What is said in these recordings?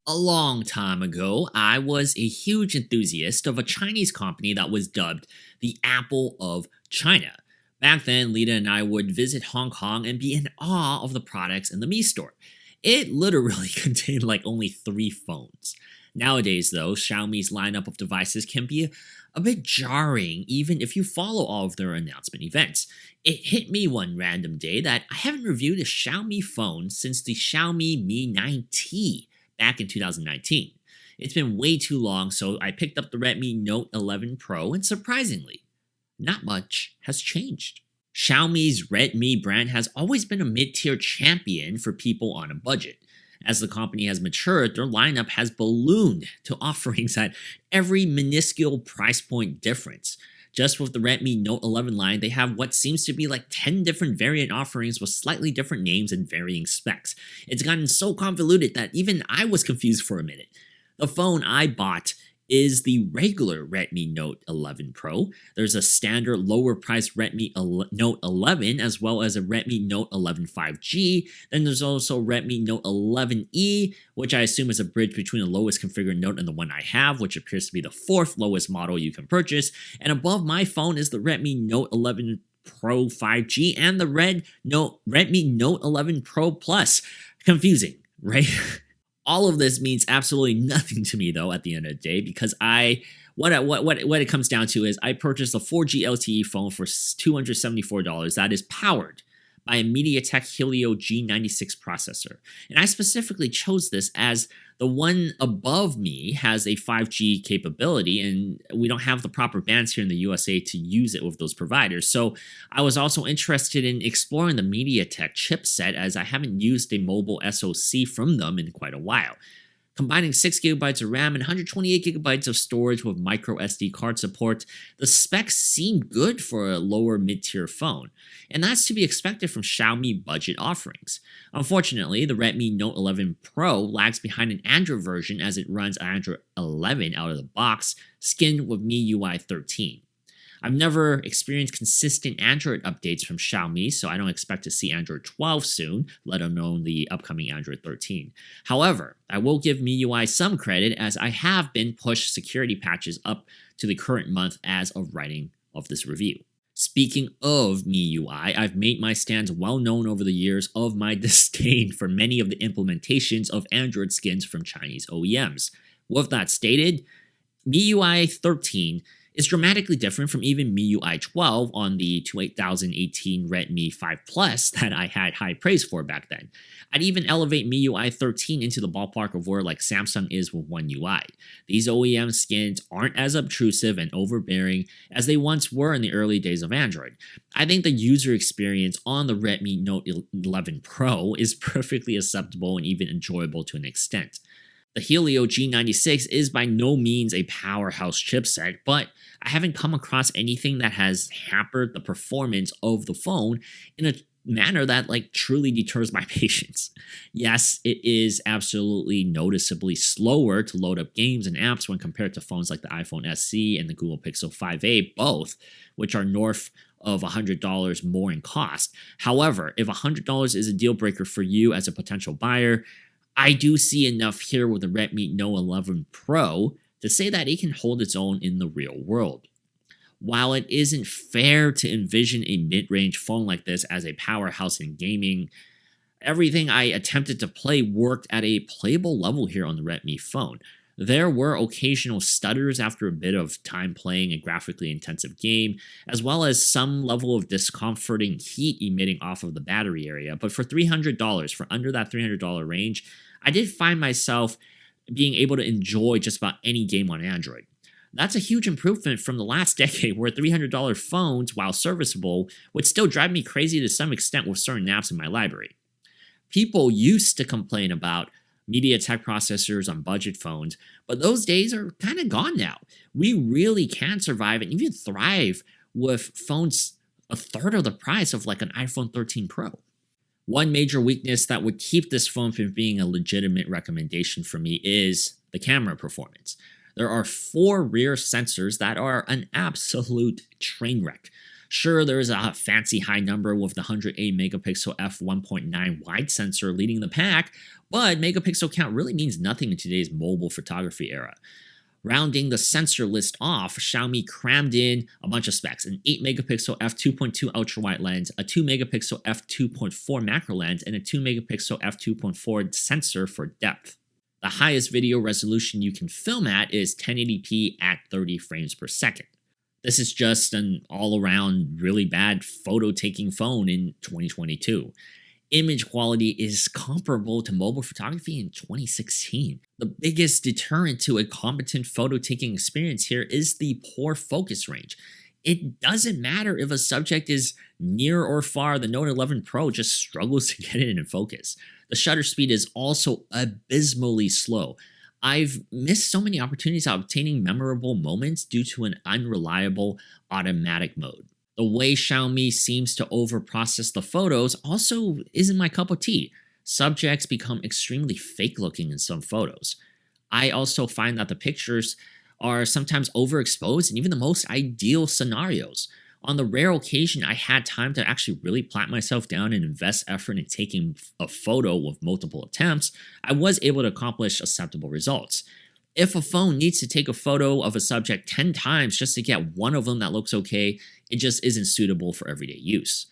A long time ago, I was a huge enthusiast of a Chinese company that was dubbed the Apple of China. Back then, Lita and I would visit Hong Kong and be in awe of the products in the Mi Store. It literally contained like only 3 phones. Nowadays, though, Xiaomi's lineup of devices can be a bit jarring even if you follow all of their announcement events. It hit me one random day that I haven't reviewed a Xiaomi phone since the Xiaomi Mi 9T back in 2019. It's been way too long, so I picked up the Redmi Note 11 Pro, and surprisingly, not much has changed. Xiaomi's Redmi brand has always been a mid-tier champion for people on a budget. As the company has matured, their lineup has ballooned to offerings at every minuscule price point difference. Just with the Redmi Note 11 line, they have what seems to be like 10 different variant offerings with slightly different names and varying specs. It's gotten so convoluted that even I was confused for a minute. The phone I bought is the regular Redmi Note 11 Pro. There's a standard lower priced Redmi Note 11 as well as a Redmi Note 11 5G. Then there's also Redmi Note 11E, which I assume is a bridge between the lowest configured Note and the one I have, which appears to be the 4th lowest model you can purchase. And above my phone is the Redmi Note 11 Pro 5G and the Redmi Note 11 Pro Plus. Confusing, right? All of this means absolutely nothing to me, though, at the end of the day, because what it comes down to is I purchased a 4G LTE phone for $274 that is powered by a Mediatek Helio G96 processor. And I specifically chose this as the one above me has a 5G capability, and we don't have the proper bands here in the USA to use it with those providers. So I was also interested in exploring the Mediatek chipset, as I haven't used a mobile SoC from them in quite a while. Combining 6GB of RAM and 128GB of storage with micro SD card support, the specs seem good for a lower mid-tier phone, and that's to be expected from Xiaomi budget offerings. Unfortunately, the Redmi Note 11 Pro lags behind an Android version as it runs Android 11 out of the box, skinned with MIUI 13. I've never experienced consistent Android updates from Xiaomi, so I don't expect to see Android 12 soon, let alone the upcoming Android 13. However, I will give MIUI some credit as I have been pushed security patches up to the current month as of writing of this review. Speaking of MIUI, I've made my stance well known over the years of my disdain for many of the implementations of Android skins from Chinese OEMs. With that stated, MIUI 13 is dramatically different from even MIUI 12 on the 2018 Redmi 5 Plus that I had high praise for back then. I'd even elevate MIUI 13 into the ballpark of where like Samsung is with One UI. These OEM skins aren't as obtrusive and overbearing as they once were in the early days of Android. I think the user experience on the Redmi Note 11 Pro is perfectly acceptable and even enjoyable to an extent. The Helio G96 is by no means a powerhouse chipset, but I haven't come across anything that has hampered the performance of the phone in a manner that truly deters my patience. Yes, it is absolutely noticeably slower to load up games and apps when compared to phones like the iPhone SE and the Google Pixel 5a, both which are north of $100 more in cost. However, if $100 is a deal breaker for you as a potential buyer, I do see enough here with the Redmi Note 11 Pro to say that it can hold its own in the real world. While it isn't fair to envision a mid-range phone like this as a powerhouse in gaming, everything I attempted to play worked at a playable level here on the Redmi phone. There were occasional stutters after a bit of time playing a graphically intensive game, as well as some level of discomforting heat emitting off of the battery area, but for $300, for under that $300 range, I did find myself being able to enjoy just about any game on Android. That's a huge improvement from the last decade where $300 phones, while serviceable, would still drive me crazy to some extent with certain apps in my library. People used to complain about MediaTek processors on budget phones, but those days are kind of gone now. We really can survive and even thrive with phones a third of the price of like an iPhone 13 Pro. One major weakness that would keep this phone from being a legitimate recommendation for me is the camera performance. There are 4 rear sensors that are an absolute train wreck. Sure, there's a fancy high number with the 108 megapixel f1.9 wide sensor leading the pack, but megapixel count really means nothing in today's mobile photography era. Rounding the sensor list off, Xiaomi crammed in a bunch of specs: an 8 megapixel f2.2 ultra wide lens, a 2 megapixel f2.4 macro lens, and a 2 megapixel f2.4 sensor for depth. The highest video resolution you can film at is 1080p at 30 frames per second. This is just an all-around really bad photo-taking phone in 2022. Image quality is comparable to mobile photography in 2016. The biggest deterrent to a competent photo-taking experience here is the poor focus range. It doesn't matter if a subject is near or far, the Note 11 Pro just struggles to get it in focus. The shutter speed is also abysmally slow. I've missed so many opportunities of obtaining memorable moments due to an unreliable automatic mode. The way Xiaomi seems to overprocess the photos also isn't my cup of tea. Subjects become extremely fake looking in some photos. I also find that the pictures are sometimes overexposed in even the most ideal scenarios. On the rare occasion I had time to actually really plant myself down and invest effort in taking a photo with multiple attempts, I was able to accomplish acceptable results. If a phone needs to take a photo of a subject 10 times just to get one of them that looks okay, it just isn't suitable for everyday use.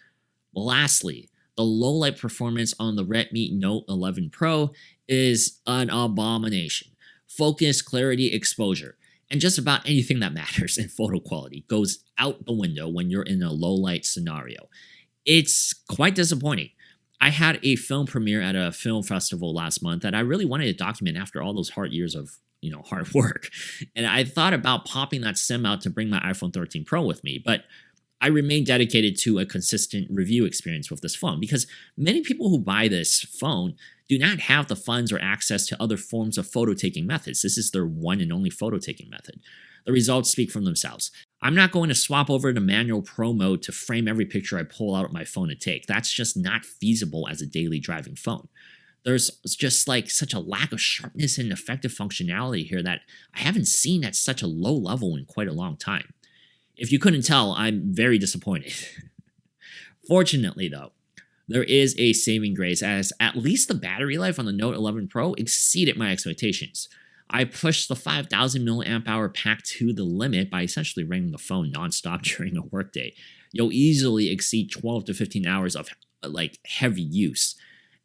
Lastly, the low-light performance on the Redmi Note 11 Pro is an abomination. Focus, clarity, exposure, and just about anything that matters in photo quality goes out the window when you're in a low-light scenario. It's quite disappointing. I had a film premiere at a film festival last month that I really wanted to document after all those hard years of hard work. And I thought about popping that sim out to bring my iPhone 13 Pro with me, but I remain dedicated to a consistent review experience with this phone because many people who buy this phone do not have the funds or access to other forms of photo-taking methods. This is their one and only photo-taking method. The results speak for themselves. I'm not going to swap over to manual pro mode to frame every picture I pull out of my phone to take. That's just not feasible as a daily driving phone. There's just like such a lack of sharpness and effective functionality here that I haven't seen at such a low level in quite a long time. If you couldn't tell, I'm very disappointed. Fortunately though, there is a saving grace as at least the battery life on the Note 11 Pro exceeded my expectations. I pushed the 5000 mAh pack to the limit by essentially running the phone nonstop during a workday. You'll easily exceed 12 to 15 hours of heavy use.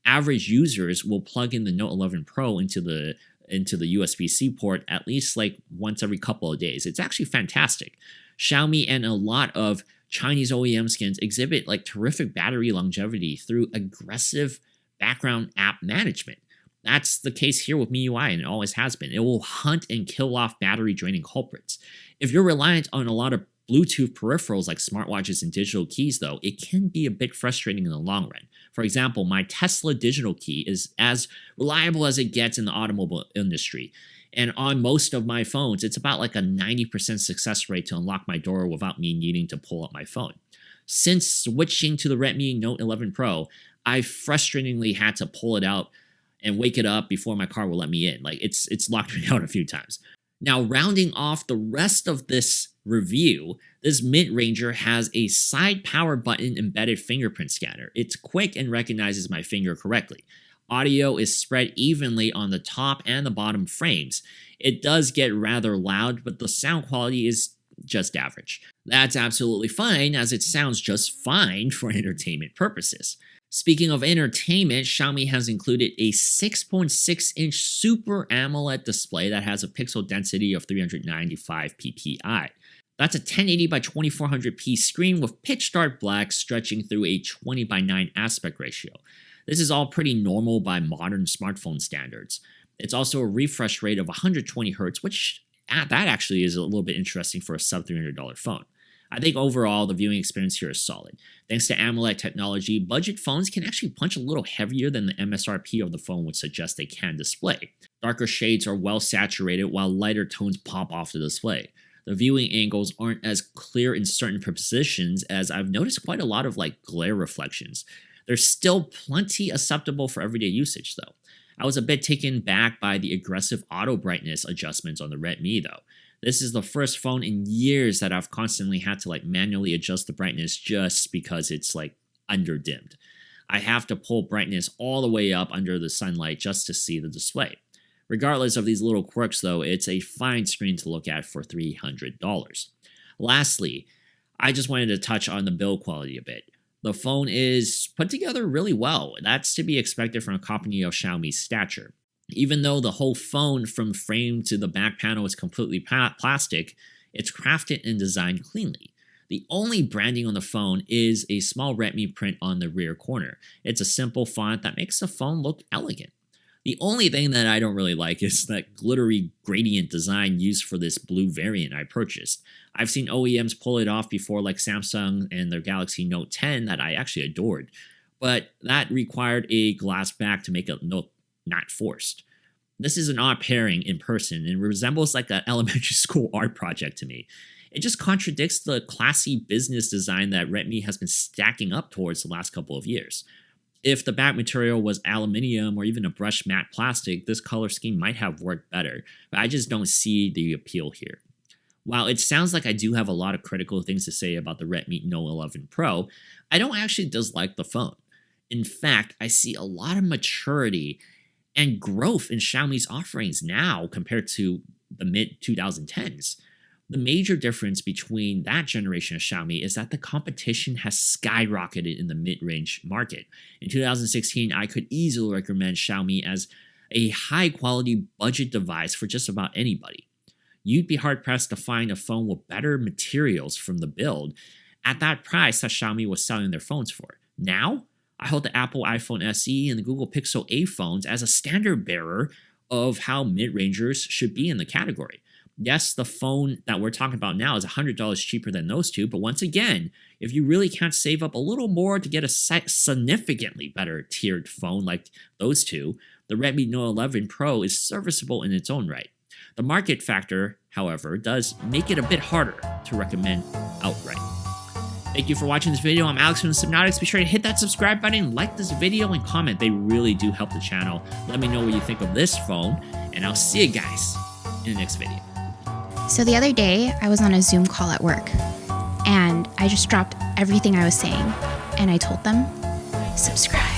Average users will plug in the Note 11 Pro into the USB-C port at least once every couple of days. It's actually fantastic. Xiaomi and a lot of Chinese OEM skins exhibit terrific battery longevity through aggressive background app management. That's the case here with MIUI, and it always has been. It will hunt and kill off battery draining culprits. If you're reliant on a lot of Bluetooth peripherals like smartwatches and digital keys though, it can be a bit frustrating in the long run. For example, my Tesla digital key is as reliable as it gets in the automobile industry. And on most of my phones, it's about a 90% success rate to unlock my door without me needing to pull up my phone. Since switching to the Redmi Note 11 Pro, I've frustratingly had to pull it out and wake it up before my car will let me in. It's locked me out a few times. Now, rounding off the rest of this review, this mid-ranger has a side power button embedded fingerprint scanner. It's quick and recognizes my finger correctly. Audio is spread evenly on the top and the bottom frames. It does get rather loud, but the sound quality is just average. That's absolutely fine, as it sounds just fine for entertainment purposes. Speaking of entertainment, Xiaomi has included a 6.6-inch Super AMOLED display that has a pixel density of 395 ppi. That's a 1080 by 2400p screen with pitch dark black stretching through a 20 by 9 aspect ratio. This is all pretty normal by modern smartphone standards. It's also a refresh rate of 120Hz, which that actually is a little bit interesting for a sub $300 phone. I think overall, the viewing experience here is solid. Thanks to AMOLED technology, budget phones can actually punch a little heavier than the MSRP of the phone would suggest they can display. Darker shades are well saturated while lighter tones pop off the display. The viewing angles aren't as clear in certain positions, as I've noticed quite a lot of glare reflections. They're still plenty acceptable for everyday usage though. I was a bit taken back by the aggressive auto brightness adjustments on the Redmi though. This is the first phone in years that I've constantly had to manually adjust the brightness just because it's under dimmed. I have to pull brightness all the way up under the sunlight just to see the display. Regardless of these little quirks though, it's a fine screen to look at for $300. Lastly, I just wanted to touch on the build quality a bit. The phone is put together really well. That's to be expected from a company of Xiaomi's stature. Even though the whole phone from frame to the back panel is completely plastic, it's crafted and designed cleanly. The only branding on the phone is a small Redmi print on the rear corner. It's a simple font that makes the phone look elegant. The only thing that I don't really like is that glittery gradient design used for this blue variant I purchased. I've seen OEMs pull it off before like Samsung and their Galaxy Note 10 that I actually adored, but that required a glass back to make it look not forced. This is an odd pairing in person and resembles like an elementary school art project to me. It just contradicts the classy business design that Redmi has been stacking up towards the last couple of years. If the back material was aluminium or even a brushed matte plastic, this color scheme might have worked better, but I just don't see the appeal here. While it sounds like I do have a lot of critical things to say about the Redmi Note 11 Pro, I don't actually dislike the phone. In fact, I see a lot of maturity and growth in Xiaomi's offerings now compared to the mid-2010s. The major difference between that generation of Xiaomi is that the competition has skyrocketed in the mid-range market. In 2016, I could easily recommend Xiaomi as a high-quality budget device for just about anybody. You'd be hard-pressed to find a phone with better materials from the build at that price that Xiaomi was selling their phones for. Now, I hold the Apple iPhone SE and the Google Pixel 8 phones as a standard bearer of how mid-rangers should be in the category. Yes, the phone that we're talking about now is $100 cheaper than those two, but once again, if you really can't save up a little more to get a significantly better tiered phone like those two, the Redmi Note 11 Pro is serviceable in its own right. The market factor, however, does make it a bit harder to recommend outright. Thank you for watching this video. I'm Alex from Sypnotix. Be sure to hit that subscribe button, like this video, and comment. They really do help the channel. Let me know what you think of this phone, and I'll see you guys in the next video. So the other day, I was on a Zoom call at work, and I just dropped everything I was saying, and I told them, subscribe.